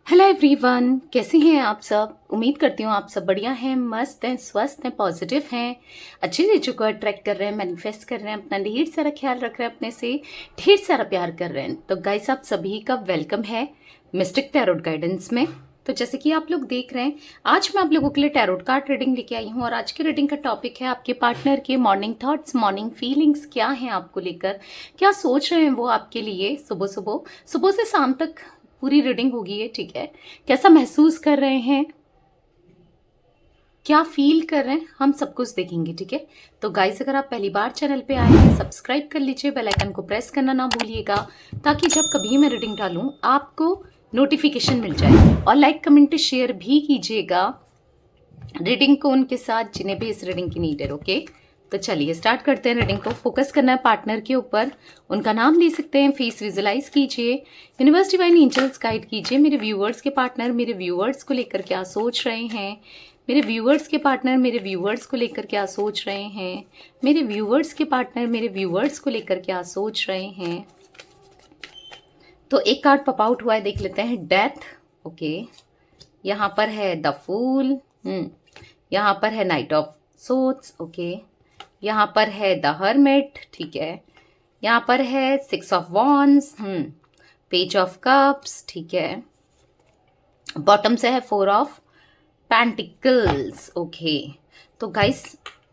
Hello everyone, कैसे हैं आप सब। उम्मीद करती हूँ आप सब बढ़िया हैं, मस्त हैं, स्वस्थ हैं, पॉजिटिव हैं, अच्छी चीज़ों को अट्रैक्ट कर रहे हैं, मैनिफेस्ट कर रहे हैं, अपना ढेर सारा ख्याल रख रहे हैं, अपने से ढेर सारा प्यार कर रहे हैं। तो गाइस, आप सभी का वेलकम है मिस्टिक टैरोट गाइडेंस में। तो जैसे कि आप लोग देख रहे हैं, आज मैं आप लोगों के लिए टैरोट कार्ड रीडिंग लेके आई हूँ और आज की रीडिंग का टॉपिक है आपके पार्टनर के मॉर्निंग थॉट्स, मॉर्निंग फीलिंग्स क्या हैं आपको लेकर, क्या सोच रहे हैं वो आपके लिए। सुबह सुबह सुबह से शाम तक पूरी रीडिंग होगी ये, ठीक है। कैसा महसूस कर रहे हैं, क्या फील कर रहे हैं, हम सब कुछ देखेंगे, ठीक है। तो गाइस, अगर आप पहली बार चैनल पे आए हैं, सब्सक्राइब कर लीजिए, बेल आइकन को प्रेस करना ना भूलिएगा, ताकि जब कभी मैं रीडिंग डालूं आपको नोटिफिकेशन मिल जाए। और लाइक कमेंट शेयर भी कीजिएगा रीडिंग को उनके साथ जिन्हें भी इस रीडिंग की नीड है, ओके। तो चलिए स्टार्ट करते हैं रीडिंग को। फोकस करना है पार्टनर के ऊपर, उनका नाम ले सकते हैं, फेस विजुलाइज कीजिए, यूनिवर्स डिवाइन एंजल्स गाइड कीजिए। मेरे व्यूअर्स के पार्टनर मेरे व्यूअर्स को लेकर क्या सोच रहे हैं, मेरे व्यूअर्स के पार्टनर मेरे व्यूअर्स को लेकर क्या सोच रहे हैं, मेरे व्यूअर्स के पार्टनर मेरे व्यूअर्स को लेकर क्या सोच रहे हैं। तो एक कार्ड पॉप आउट हुआ है, देख लेते हैं। Death, okay. यहाँ पर है द फूल, यहाँ पर है नाइट ऑफ सोट्स, ओके। यहाँ पर है द हर्मिट, ठीक है। यहाँ पर है six of wands, page of cups, ठीक है। बॉटम से है फोर ऑफ पेंटिकल्स, ओके। तो गाइस,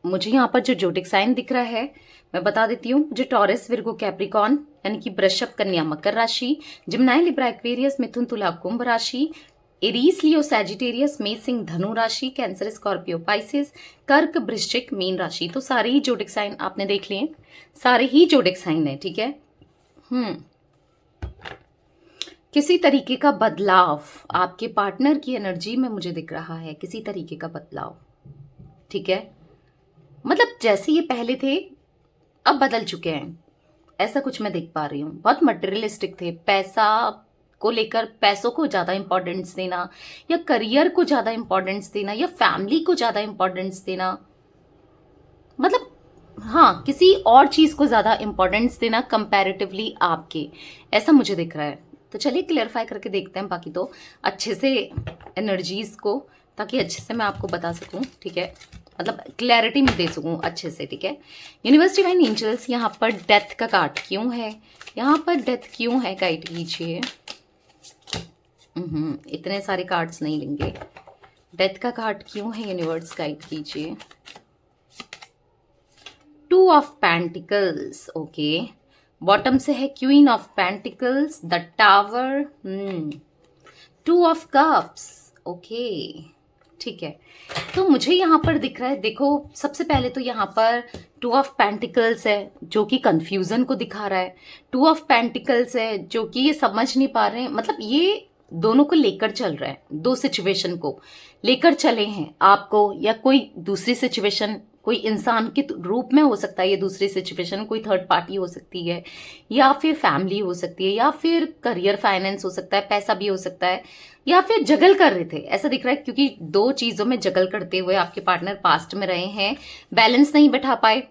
मुझे यहाँ पर जो जोडिक साइन दिख रहा है मैं बता देती हूँ। जो टॉरस, विर्गो, कैप्रिकॉन यानी कि वृषभ, कन्या, मकर राशि, जिम्नाई, लिब्रा, एक्वेरियस, मिथुन, तुला, कुंभ राशि, एरीज, लियो, सैजिटेरियस, मेष, सिंह, धनु राशि, कैंसर, स्कॉर्पियो, पाइसेस, कर्क, वृश्चिक, मीन राशि। तो सारे ही जोडिक साइन आपने देख लिए, सारे ही जोडिक साइन है, ठीक है। किसी तरीके का बदलाव आपके पार्टनर की एनर्जी में मुझे दिख रहा है, किसी तरीके का बदलाव, ठीक है। मतलब जैसे ये पहले थे अब बदल चुके हैं, ऐसा कुछ मैं देख पा रही हूँ। बहुत मटेरियलिस्टिक थे, पैसा को लेकर पैसों को ज्यादा इंपॉर्टेंस देना, या करियर को ज्यादा इंपॉर्टेंस देना, या फैमिली को ज्यादा इंपॉर्टेंस देना, मतलब हाँ, किसी और चीज को ज्यादा इंपॉर्टेंस देना कंपैरेटिवली आपके, ऐसा मुझे दिख रहा है। तो चलिए क्लियरिफाई करके देखते हैं बाकी तो अच्छे से एनर्जीज को, ताकि अच्छे से मैं आपको बता सकूं, ठीक है। मतलब क्लैरिटी में दे सकूं अच्छे से, ठीक है। यूनिवर्स डिवाइन एंजल्स, यहाँ पर डेथ का कार्ड क्यों है, यहाँ पर डेथ क्यों है, गाइड कीजिए। इतने सारे कार्ड्स नहीं लेंगे, डेथ का कार्ड क्यों है, यूनिवर्स गाइड कीजिए। Two of pentacles, okay. Bottom से है queen of pentacles, the tower, two of cups, okay, ठीक है। तो मुझे यहाँ पर दिख रहा है, देखो सबसे पहले तो यहाँ पर टू ऑफ पेंटिकल्स है जो कि कंफ्यूजन को दिखा रहा है। टू ऑफ पेंटिकल्स है जो कि ये समझ नहीं पा रहे हैं, मतलब ये दोनों को लेकर चल रहा है, दो सिचुएशन को लेकर चले हैं आपको, या कोई दूसरी सिचुएशन कोई इंसान के रूप में हो सकता है, ये दूसरी सिचुएशन कोई थर्ड पार्टी हो सकती है, या फिर फैमिली हो सकती है, या फिर करियर फाइनेंस हो सकता है, पैसा भी हो सकता है, या फिर जगल कर रहे थे, ऐसा दिख रहा है। क्योंकि दो चीजों में जगल करते हुए आपके पार्टनर पास्ट में रहे हैं, बैलेंस नहीं बैठा पाए,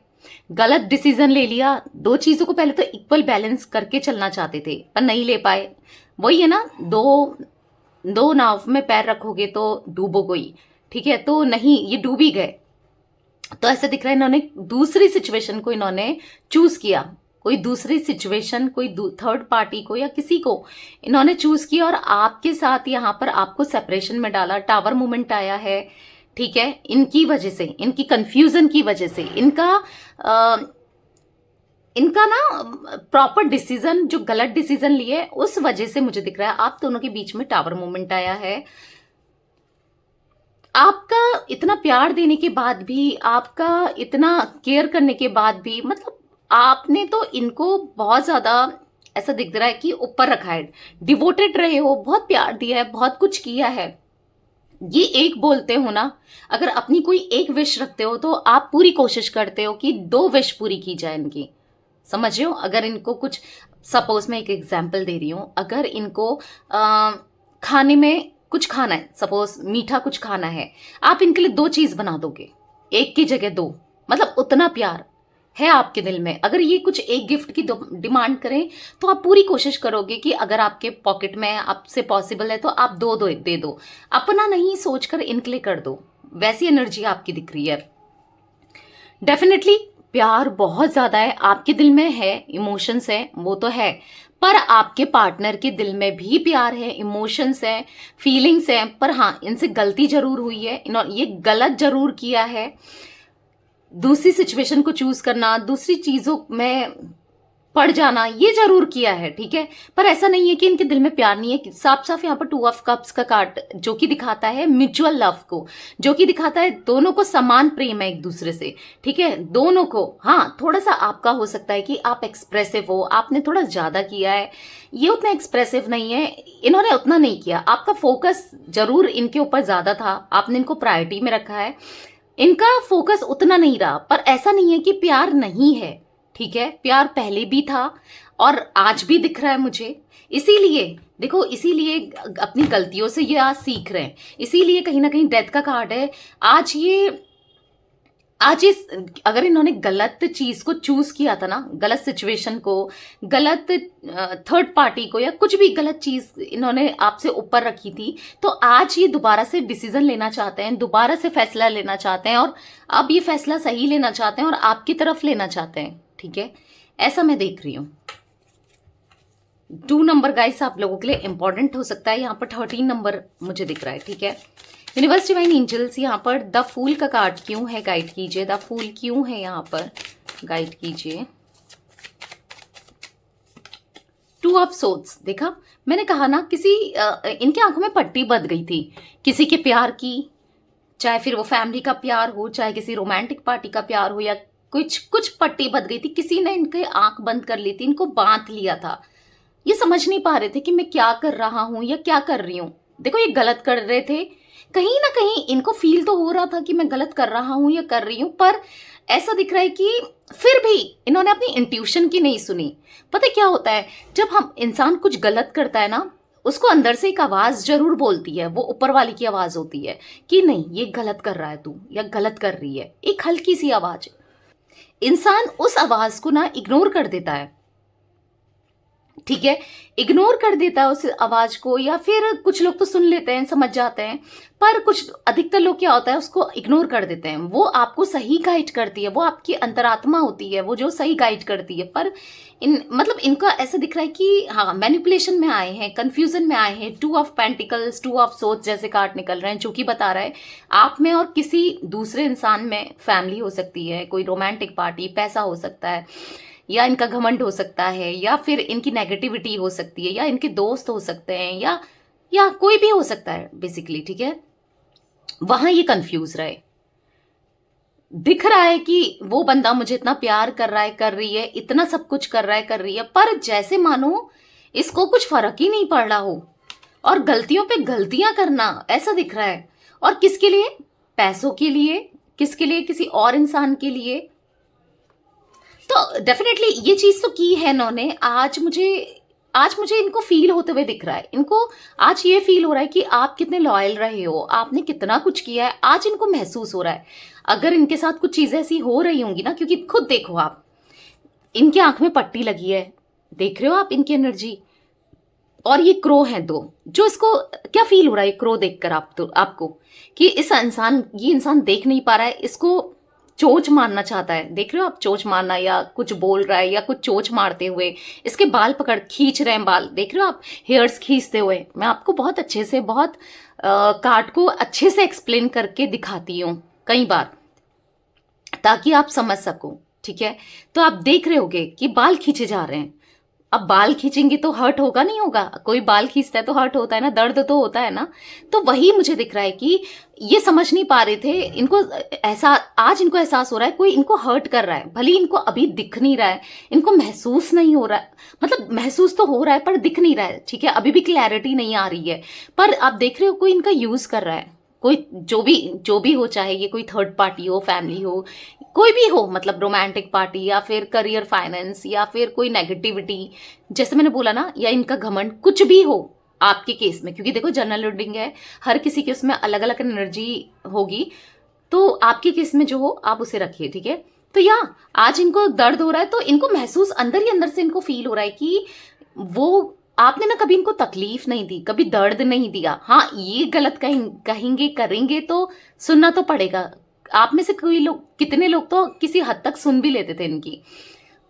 गलत डिसीजन ले लिया। दो चीजों को पहले तो इक्वल बैलेंस करके चलना चाहते थे पर नहीं ले पाए। वही है ना, दो नाव में पैर रखोगे तो डूबोगे, ठीक है। तो नहीं, ये डूब ही गए। तो ऐसे दिख रहा है इन्होंने दूसरी सिचुएशन को इन्होंने चूज किया, कोई दूसरी सिचुएशन, कोई थर्ड पार्टी को या किसी को इन्होंने चूज किया, और आपके साथ यहाँ पर आपको सेपरेशन में डाला। टावर मूवमेंट आया है, ठीक है। इनकी वजह से, इनकी कंफ्यूजन की वजह से, इनका ना प्रॉपर डिसीजन, जो गलत डिसीजन लिए उस वजह से मुझे दिख रहा है आप दोनों के बीच में टावर मूवमेंट आया है। आपका इतना प्यार देने के बाद भी, आपका इतना केयर करने के बाद भी, मतलब आपने तो इनको बहुत ज्यादा ऐसा दिख रहा है कि ऊपर रखा है, डिवोटेड रहे हो, बहुत प्यार दिया है, बहुत कुछ किया है। ये एक बोलते हो ना, अगर अपनी कोई एक विश रखते हो तो आप पूरी कोशिश करते हो कि दो विश पूरी की जाए इनकी, समझ रहे हो। अगर इनको कुछ, सपोज मैं एक एग्जांपल दे रही हूं, अगर इनको खाने में कुछ खाना है, सपोज मीठा कुछ खाना है, आप इनके लिए दो चीज बना दोगे, एक की जगह दो, मतलब उतना प्यार। है आपके दिल में। अगर ये कुछ एक गिफ्ट की डिमांड करें तो आप पूरी कोशिश करोगे कि अगर आपके पॉकेट में आपसे पॉसिबल है तो आप दे दो, अपना नहीं सोचकर इनके लिए कर दो। वैसी एनर्जी आपकी दिख रही है। डेफिनेटली प्यार बहुत ज्यादा है आपके दिल में है, इमोशंस है वो तो है, पर आपके पार्टनर के दिल में भी प्यार है, इमोशंस है, फीलिंग्स है। पर हाँ, इनसे गलती जरूर हुई है, इन्होंने ये गलत जरूर किया है, दूसरी सिचुएशन को चूज करना, दूसरी चीजों में पड़ जाना, ये जरूर किया है, ठीक है। पर ऐसा नहीं है कि इनके दिल में प्यार नहीं है। साफ साफ यहाँ पर 2 ऑफ कप्स का कार्ड जो कि दिखाता है म्यूचुअल लव को, जो कि दिखाता है दोनों को समान प्रेम है एक दूसरे से, ठीक है, दोनों को। हाँ, थोड़ा सा आपका हो सकता है कि आप एक्सप्रेसिव हो, आपने थोड़ा ज्यादा किया है, ये उतना एक्सप्रेसिव नहीं है, इन्होंने उतना नहीं किया। आपका फोकस जरूर इनके ऊपर ज्यादा था, आपने इनको प्रायोरिटी में रखा है, इनका फोकस उतना नहीं रहा। पर ऐसा नहीं है कि प्यार नहीं है, ठीक है, प्यार पहले भी था और आज भी दिख रहा है मुझे। इसीलिए देखो, इसीलिए अपनी गलतियों से ये आज सीख रहे हैं, इसीलिए कहीं ना कहीं डेथ का कार्ड है। आज इस अगर इन्होंने गलत चीज को चूज किया था ना, गलत सिचुएशन को, गलत थर्ड पार्टी को, या कुछ भी गलत चीज इन्होंने आपसे ऊपर रखी थी, तो आज ये दोबारा से डिसीजन लेना चाहते हैं, दोबारा से फैसला लेना चाहते हैं, और अब ये फैसला सही लेना चाहते हैं और आपकी तरफ लेना चाहते हैं, ठीक है, ऐसा मैं देख रही हूं। 2 नंबर गाइस आप लोगों के लिए इंपॉर्टेंट हो सकता है, यहाँ पर 13 नंबर मुझे दिख रहा है, ठीक है। यूनिवर्स डिवाइन एंजल्स यहाँ पर द फूल का कार्ड क्यों है, गाइड कीजिए। द फूल क्यों है यहाँ पर, गाइड कीजिए। 2 ऑफ सोर्ड्स, देखा मैंने कहा ना, इनके आंखों में पट्टी बंध गई थी किसी के प्यार की, चाहे फिर वो फैमिली का प्यार हो, चाहे किसी रोमांटिक पार्टी का प्यार हो, या कुछ पट्टी बंध गई थी, किसी ने इनके आंख बंद कर ली थी, इनको बांध लिया था। ये समझ नहीं पा रहे थे कि मैं क्या कर रहा हूं या क्या कर रही हूं। देखो, ये गलत कर रहे थे, कहीं ना कहीं इनको फील तो हो रहा था कि मैं गलत कर रहा हूं या कर रही हूं, पर ऐसा दिख रहा है कि फिर भी इन्होंने अपनी इंट्यूशन की नहीं सुनी। पता है क्या होता है, जब हम इंसान कुछ गलत करता है ना, उसको अंदर से एक आवाज जरूर बोलती है, वो ऊपर वाली की आवाज होती है कि नहीं ये गलत कर रहा है तू, या गलत कर रही है, एक हल्की सी आवाज। इंसान उस आवाज को ना इग्नोर कर देता है, ठीक है, इग्नोर कर देता है उस आवाज को, या फिर कुछ लोग तो सुन लेते हैं, समझ जाते हैं, पर कुछ अधिकतर लोग क्या होता है उसको इग्नोर कर देते हैं। वो आपको सही गाइड करती है, वो आपकी अंतरात्मा होती है, वो जो सही गाइड करती है। पर मतलब इनका ऐसा दिख रहा है कि हाँ, मैनिपुलेशन में आए हैं, कंफ्यूजन में आए हैं। 2 ऑफ पेंटिकल्स, 2 ऑफ सोर्ड्स जैसे कार्ड निकल रहे हैं, जो कि बता रहा है आप में और किसी दूसरे इंसान में, फैमिली हो सकती है, कोई रोमांटिक पार्टी, पैसा हो सकता है, या इनका घमंड हो सकता है, या फिर इनकी नेगेटिविटी हो सकती है, या इनके दोस्त हो सकते हैं, या कोई भी हो सकता है बेसिकली, ठीक है। वहां ये कंफ्यूज रहे, दिख रहा है कि वो बंदा मुझे इतना प्यार कर रहा है, कर रही है, इतना सब कुछ कर रहा है, कर रही है, पर जैसे मानो इसको कुछ फर्क ही नहीं पड़ रहा हो, और गलतियों पे गलतियां करना ऐसा दिख रहा है। और किसके लिए, पैसों के लिए, किसके लिए, किसी और इंसान के लिए। तो डेफिनेटली ये चीज तो की है इन्होंने। आज मुझे इनको फील होते हुए दिख रहा है, इनको आज ये फील हो रहा है कि आप कितने लॉयल रहे हो, आपने कितना कुछ किया है, आज इनको महसूस हो रहा है। अगर इनके साथ कुछ चीजें ऐसी हो रही होंगी ना, क्योंकि खुद देखो आप, इनकी आंख में पट्टी लगी है, देख रहे हो आप इनकी एनर्जी, और ये क्रो है 2, जो इसको क्या फील हो रहा है क्रो देखकर आपको कि ये इंसान देख नहीं पा रहा है, इसको चोंच मारना चाहता है। देख रहे हो आप, चोंच मारना, या कुछ बोल रहा है, या कुछ चोंच मारते हुए इसके बाल पकड़ खींच रहे हैं, बाल देख रहे हो आप, हेयर्स खींचते हुए। मैं आपको बहुत अच्छे से, बहुत कार्ड को अच्छे से एक्सप्लेन करके दिखाती हूँ कई बार, ताकि आप समझ सको, ठीक है। तो आप देख रहे होगे कि बाल खींचे जा रहे हैं। अब बाल खींचेंगे तो हर्ट होगा, नहीं होगा, कोई बाल खींचता है तो हर्ट होता है ना, दर्द तो होता है ना। तो वही मुझे दिख रहा है कि ये समझ नहीं पा रहे थे, आज इनको एहसास हो रहा है कोई इनको हर्ट कर रहा है, भले इनको अभी दिख नहीं रहा है, इनको महसूस नहीं हो रहा है, मतलब महसूस तो हो रहा है पर दिख नहीं रहा है, ठीक है, अभी भी क्लैरिटी नहीं आ रही है। पर आप देख रहे हो कोई इनका यूज कर रहा है, कोई जो भी हो, चाहे ये कोई थर्ड पार्टी हो, फैमिली हो, कोई भी हो, मतलब रोमांटिक पार्टी, या फिर करियर, फाइनेंस, या फिर कोई नेगेटिविटी, जैसे मैंने बोला ना, या इनका घमंड, कुछ भी हो आपके केस में, क्योंकि देखो जनरल रीडिंग है, हर किसी के उसमें अलग अलग एनर्जी होगी, तो आपके केस में जो हो आप उसे रखिए, ठीक है। तो या आज इनको दर्द हो रहा है, तो इनको महसूस अंदर ही अंदर से इनको फील हो रहा है कि वो आपने ना कभी इनको तकलीफ नहीं दी, कभी दर्द नहीं दिया। हाँ, ये गलत कहेंगे करेंगे तो सुनना तो पड़ेगा। आप में से कोई लोग, कितने लोग तो किसी हद तक सुन भी लेते थे इनकी,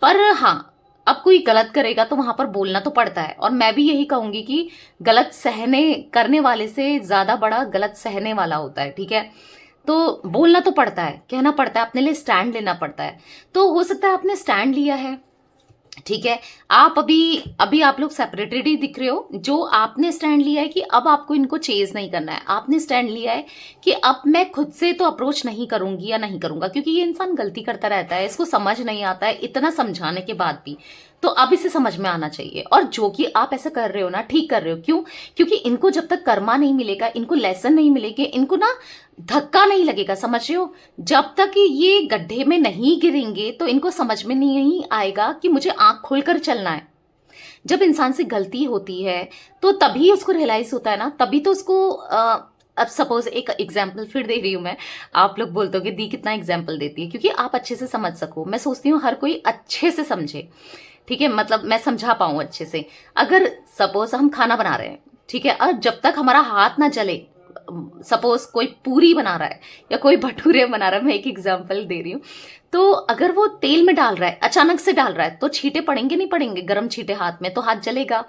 पर हाँ, अब कोई गलत करेगा तो वहां पर बोलना तो पड़ता है। और मैं भी यही कहूंगी कि गलत सहने करने वाले से ज्यादा बड़ा गलत सहने वाला होता है, ठीक है। तो बोलना तो पड़ता है, कहना पड़ता है, अपने लिए स्टैंड लेना पड़ता है। तो हो सकता है आपने स्टैंड लिया है, ठीक है। आप अभी अभी आप लोग सेपरेटेड ही दिख रहे हो। जो आपने स्टैंड लिया है कि अब आपको इनको चेज नहीं करना है, आपने स्टैंड लिया है कि अब मैं खुद से तो अप्रोच नहीं करूंगी या नहीं करूंगा, क्योंकि ये इंसान गलती करता रहता है, इसको समझ नहीं आता है इतना समझाने के बाद भी। तो अब इसे समझ में आना चाहिए। और जो कि आप ऐसा कर रहे हो ना, ठीक कर रहे हो। क्यों? क्योंकि इनको जब तक कर्मा नहीं मिलेगा, इनको लेसन नहीं मिलेगी, इनको ना धक्का नहीं लगेगा, समझ रहे हो। जब तक ये गड्ढे में नहीं गिरेंगे तो इनको समझ में नहीं आएगा कि मुझे आंख खोलकर चलना है। जब इंसान से गलती होती है तो तभी उसको रियलाइज होता है ना, तभी तो उसको अब सपोज एक एग्जाम्पल फिर दे रही हूं मैं। आप लोग बोलते हो कि दी कितना एग्जाम्पल देती है, क्योंकि आप अच्छे से समझ सको। मैं सोचती हूँ हर कोई अच्छे से समझे, ठीक है, मतलब मैं समझा पाऊं अच्छे से। अगर सपोज हम खाना बना रहे हैं, ठीक है, और जब तक हमारा हाथ ना जले, सपोज कोई पूरी बना रहा है या कोई भटूरे बना रहा है, मैं एक एग्जांपल दे रही हूँ, तो अगर वो तेल में डाल रहा है, अचानक से डाल रहा है, तो छींटे पड़ेंगे नहीं पड़ेंगे, गर्म छींटे हाथ में, तो हाथ जलेगा।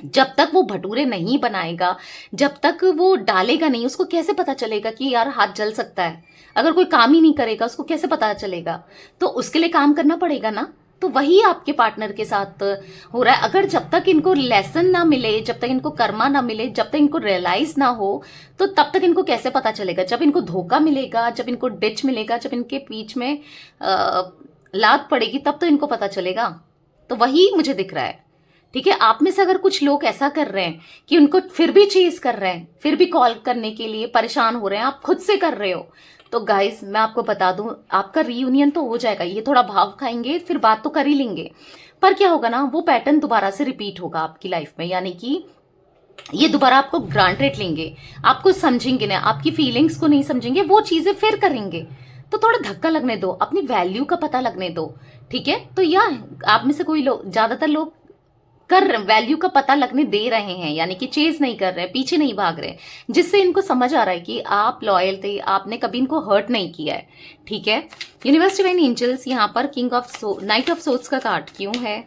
जब तक वो भटूरे नहीं बनाएगा, जब तक वो डालेगा नहीं, उसको कैसे पता चलेगा कि यार हाथ जल सकता है। अगर कोई काम ही नहीं करेगा, उसको कैसे पता चलेगा। तो उसके लिए काम करना पड़ेगा ना। तो वही आपके पार्टनर के साथ हो रहा है। अगर जब तक इनको लेसन ना मिले, जब तक इनको कर्मा ना मिले, जब तक इनको रियलाइज ना हो, तो तब तक इनको कैसे पता चलेगा। जब इनको धोखा मिलेगा, जब इनको डिच मिलेगा, जब इनके बीच में लात पड़ेगी, तब तो इनको पता चलेगा। तो वही मुझे दिख रहा है, ठीक है। आप में से अगर कुछ लोग ऐसा कर रहे हैं कि उनको फिर भी चेज कर रहे हैं, फिर भी कॉल करने के लिए परेशान हो रहे हैं, आप खुद से कर रहे हो, तो गाइस मैं आपको बता दूं, आपका रीयूनियन तो हो जाएगा। ये थोड़ा भाव खाएंगे, फिर बात तो कर ही लेंगे, पर क्या होगा ना, वो पैटर्न दोबारा से रिपीट होगा आपकी लाइफ में। यानी कि ये दोबारा आपको ग्रांटेड लेंगे, आपको समझेंगे ना, आपकी फीलिंग्स को नहीं समझेंगे, वो चीजें फिर करेंगे। तो थोड़ा धक्का लगने दो, अपनी वैल्यू का पता लगने दो, ठीक है। तो या आप में से कोई लोग, ज्यादातर लोग कर वैल्यू का पता लगने दे रहे हैं, यानी कि चेज नहीं कर रहे हैं, पीछे नहीं भाग रहे, जिससे इनको समझ आ रहा है कि आप लॉयल थे, आपने कभी इनको हर्ट नहीं किया है, ठीक है। यूनिवर्स डिवाइन एंजल्स यहाँ पर king of night of swords का कार्ड क्यों है?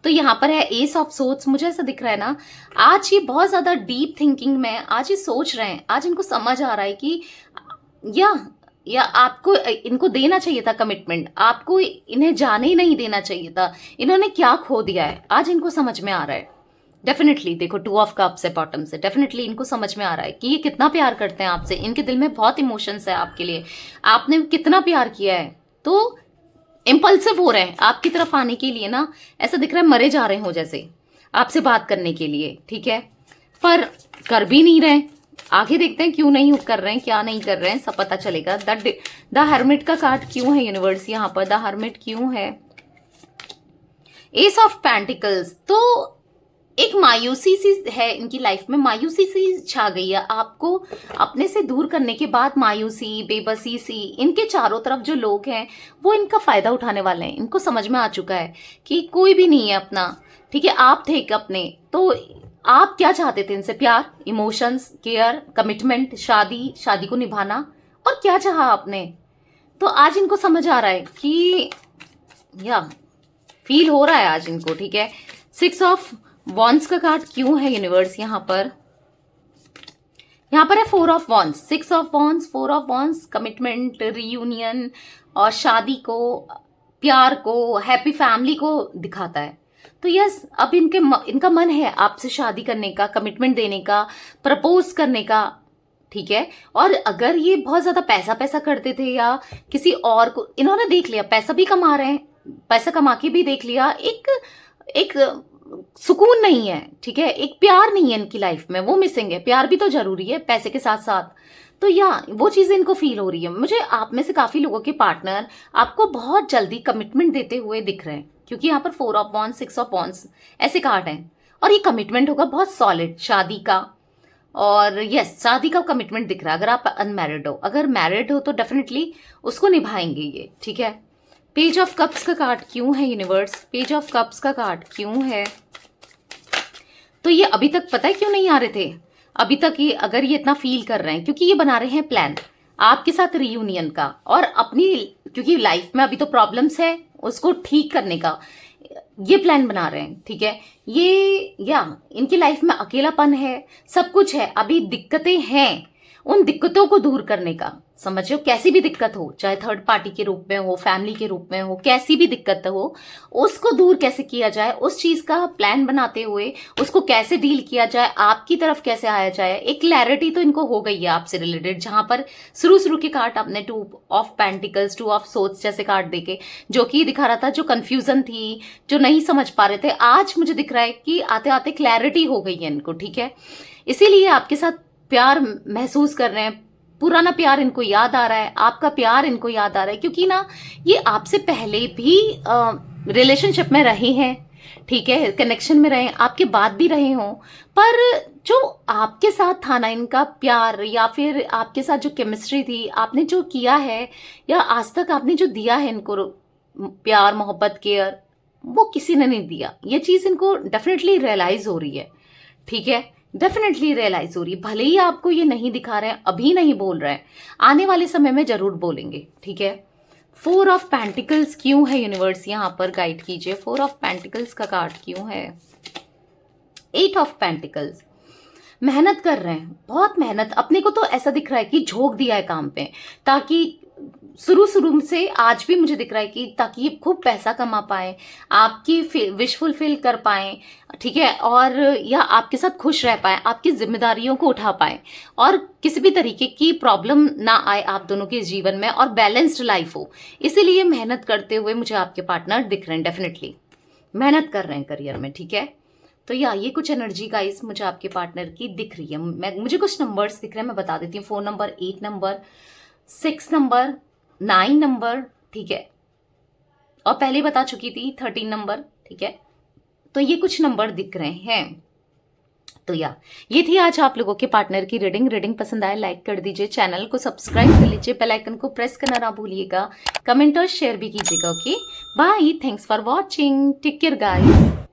तो यहाँ पर है एस ऑफ सोर्ड्स। मुझे ऐसा दिख रहा है ना, आज ये बहुत ज्यादा डीप थिंकिंग में, आज ये सोच रहे हैं, आज इनको समझ आ रहा है कि या आपको इनको देना चाहिए था कमिटमेंट, आपको इन्हें जाने ही नहीं देना चाहिए था, इन्होंने क्या खो दिया है, आज इनको समझ में आ रहा है। डेफिनेटली देखो, 2 ऑफ कप्स है बॉटम से, डेफिनेटली इनको समझ में आ रहा है कि ये कितना प्यार करते हैं आपसे, इनके दिल में बहुत इमोशंस है आपके लिए, आपने कितना प्यार किया है। तो इम्पल्सिव हो रहे हैं आपकी तरफ आने के लिए ना, ऐसा दिख रहा है मरे जा रहे हो जैसे आपसे बात करने के लिए, ठीक है, पर कर भी नहीं रहे। आगे देखते हैं क्यों नहीं कर रहे हैं, क्या नहीं कर रहे हैं, सब पता चलेगा। द हर्मिट का कार्ड क्यों है यूनिवर्स यहाँ पर? द हर्मिट क्यों है? S of pentacles. तो एक मायूसी सी है इनकी लाइफ में, मायूसी सी छा गई है। आपको अपने से दूर करने के बाद मायूसी, बेबसी सी, इनके चारों तरफ जो लोग हैं वो इनका फायदा उठाने वाले हैं। इनको समझ में आ चुका है कि कोई भी नहीं है अपना, ठीक है, आप थे एक अपने। तो आप क्या चाहते थे इनसे? प्यार, इमोशंस, केयर, कमिटमेंट, शादी को निभाना, और क्या चाहा आपने? तो आज इनको समझ आ रहा है कि या फील हो रहा है आज इनको, ठीक है। 6 ऑफ वॉन्ड्स का कार्ड क्यों है यूनिवर्स यहाँ पर? यहाँ पर है 4 of wands, 6 of wands, 4 of wands, commitment, reunion और शादी को, प्यार को, हैप्पी फैमिली को दिखाता है। तो यस, अब इनका मन है आपसे शादी करने का, कमिटमेंट देने का, प्रपोज करने का, ठीक है। और अगर ये बहुत ज्यादा पैसा करते थे या किसी और को, इन्होंने देख लिया पैसा भी कमा रहे हैं, पैसा कमा के भी देख लिया, एक सुकून नहीं है, ठीक है, एक प्यार नहीं है इनकी लाइफ में, वो मिसिंग है। प्यार भी तो जरूरी है पैसे के साथ साथ। तो या वो चीजें इनको फील हो रही है। मुझे आप में से काफी लोगों के पार्टनर आपको बहुत जल्दी कमिटमेंट देते हुए दिख रहे हैं, क्योंकि यहाँ पर 4 ऑफ वॉन्ड्स, 6 ऑफ वॉन्ड्स ऐसे कार्ड हैं, और ये कमिटमेंट होगा बहुत सॉलिड शादी का, और यस, शादी का कमिटमेंट दिख रहा है। अगर आप अनमैरिड हो, अगर मैरिड हो तो डेफिनेटली उसको निभाएंगे ये, ठीक है। पेज ऑफ कप्स का कार्ड क्यों है यूनिवर्स? पेज ऑफ कप्स का कार्ड क्यों है? तो ये अभी तक पता है क्यों नहीं आ रहे थे अभी तक? ये अगर ये इतना फील कर रहे हैं क्योंकि ये बना रहे हैं प्लान आपके साथ रीयूनियन का, और अपनी, क्योंकि लाइफ में अभी तो प्रॉब्लम्स है उसको ठीक करने का ये प्लान बना रहे हैं, ठीक है। ये या इनकी लाइफ में अकेलापन है, सब कुछ है, अभी दिक्कतें हैं, उन दिक्कतों को दूर करने का, समझो, कैसी भी दिक्कत हो, चाहे थर्ड पार्टी के रूप में हो, फैमिली के रूप में हो, कैसी भी दिक्कत हो, उसको दूर कैसे किया जाए, उस चीज का प्लान बनाते हुए उसको कैसे डील किया जाए, आपकी तरफ कैसे आया जाए, एक क्लैरिटी तो इनको हो गई है आपसे रिलेटेड। जहां पर शुरू के कार्ड आपने 2 ऑफ पेंटिकल्स, 2 ऑफ सोर्ड्स जैसे कार्ड देके, जो कि दिखा रहा था जो कंफ्यूजन थी, जो नहीं समझ पा रहे थे, आज मुझे दिख रहा है कि आते आते क्लैरिटी हो गई है इनको, ठीक है। इसीलिए आपके साथ प्यार महसूस कर रहे हैं, पुराना प्यार इनको याद आ रहा है, आपका प्यार इनको याद आ रहा है, क्योंकि ना ये आपसे पहले भी रिलेशनशिप में रहे हैं, ठीक है, कनेक्शन में रहे, आपके बाद भी रहे हों, पर जो आपके साथ था ना इनका प्यार, या फिर आपके साथ जो केमिस्ट्री थी, आपने जो किया है या आज तक आपने जो दिया है इनको प्यार, मोहब्बत, केयर, वो किसी ने नहीं दिया। ये चीज इनको डेफिनेटली रियलाइज हो रही है, ठीक है, डेफिनेटली रियलाइज हो रही है। भले ही आपको ये नहीं दिखा रहे हैं, अभी नहीं बोल रहे हैं, आने वाले समय में जरूर बोलेंगे, ठीक है। 4 ऑफ पेंटिकल्स क्यों है यूनिवर्स? यहां पर गाइड कीजिए, 4 ऑफ पेंटिकल्स का कार्ड क्यों है? 8 ऑफ पेंटिकल्स, मेहनत कर रहे हैं, बहुत मेहनत, अपने को तो ऐसा दिख रहा है कि झोंक दिया है काम पे, ताकि शुरू से आज भी मुझे दिख रहा है कि ताकि ये खूब पैसा कमा पाए, आपकी विश फुलफिल कर पाए, ठीक है, और या आपके साथ खुश रह पाए, आपकी जिम्मेदारियों को उठा पाए, और किसी भी तरीके की प्रॉब्लम ना आए आप दोनों के जीवन में, और बैलेंस्ड लाइफ हो। इसीलिए मेहनत करते हुए मुझे आपके पार्टनर दिख रहे हैं, डेफिनेटली मेहनत कर रहे हैं करियर में, ठीक है। तो या ये कुछ एनर्जी गाइस मुझे आपके पार्टनर की दिख रही है। मुझे कुछ नंबर्स दिख रहे हैं, मैं बता देती हूँ। 4 नंबर, 8 नंबर, 6 नंबर, 9 नंबर, ठीक है, और पहले बता चुकी थी 13 नंबर, ठीक है। तो ये कुछ नंबर दिख रहे हैं। तो या ये थी आज आप लोगों के पार्टनर की रीडिंग पसंद आए लाइक कर दीजिए, चैनल को सब्सक्राइब कर लीजिए, बेल आइकन को प्रेस करना ना भूलिएगा, कमेंट और शेयर भी कीजिएगा। Okay, bye, thanks for watching, take care guys.